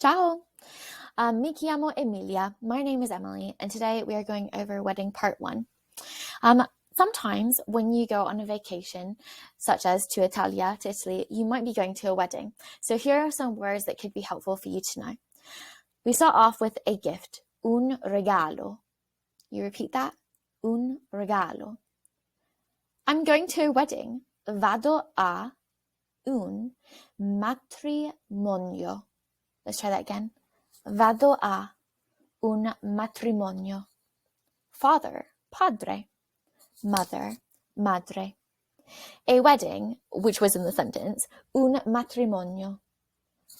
Ciao! Mi chiamo Emilia. My name is Emily, and today we are going over wedding part 1. Sometimes when you go on a vacation, such as to Italia, to Italy, you might be going to a wedding. So here are some words that could be helpful for you to know. We start off with a gift, un regalo. You repeat that, un regalo. I'm going to a wedding. Vado a un matrimonio. Let's try that again. Vado a un matrimonio. Father, padre. Mother, madre. A wedding, which was in the sentence, un matrimonio.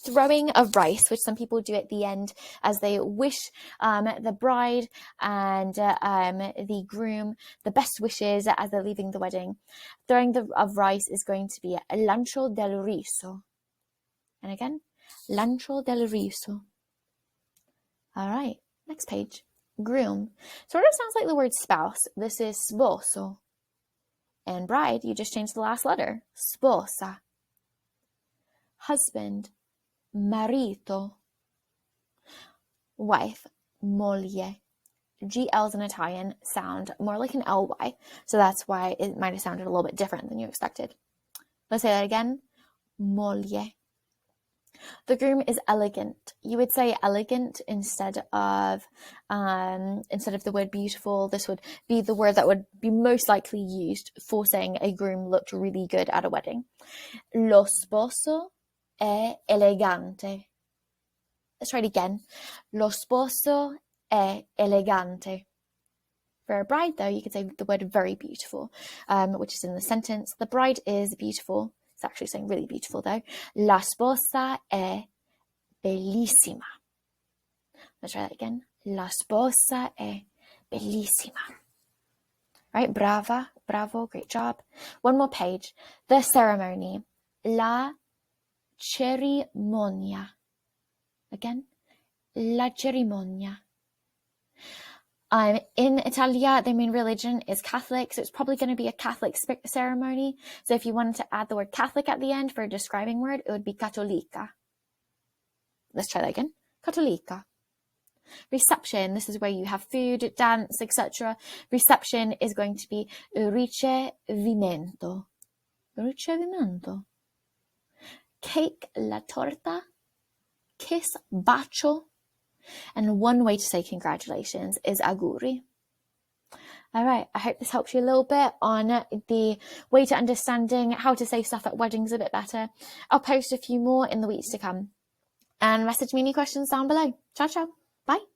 Throwing of rice, which some people do at the end as they wish the bride and the groom the best wishes as they're leaving the wedding. Throwing of rice is going to be lancio del riso. And again, lancio del riso. All right, next page. Groom. Sort of sounds like the word spouse. This is sposo. And bride, you just change the last letter. Sposa. Husband. Marito. Wife. Moglie. GLs in Italian sound more like an LY, so that's why it might have sounded a little bit different than you expected. Let's say that again. Moglie. The groom is elegant. You would say elegant instead of the word beautiful. This would be the word that would be most likely used for saying a groom looked really good at a wedding. Lo sposo è elegante. Let's try it again. Lo sposo è elegante. For a bride, though, you could say the word very beautiful, which is in the sentence. The bride is beautiful. It's actually saying really beautiful, though. La sposa è bellissima. Let's try that again. La sposa è bellissima. Right, brava, bravo, great job. One more page. The ceremony. La cerimonia. Again, la cerimonia. In Italia, their main religion is Catholic, so it's probably going to be a Catholic ceremony. So if you wanted to add the word Catholic at the end for a describing word, it would be cattolica. Let's try that again. Cattolica. Reception. This is where you have food, dance, etc. Reception is going to be ricevimento. Ricevimento. Cake, la torta. Kiss, baccio. And one way to say congratulations is auguri. All right, I hope this helps you a little bit on the way to understanding how to say stuff at weddings a bit better. I'll post a few more in the weeks to come. And message me any questions down below. Ciao, ciao. Bye.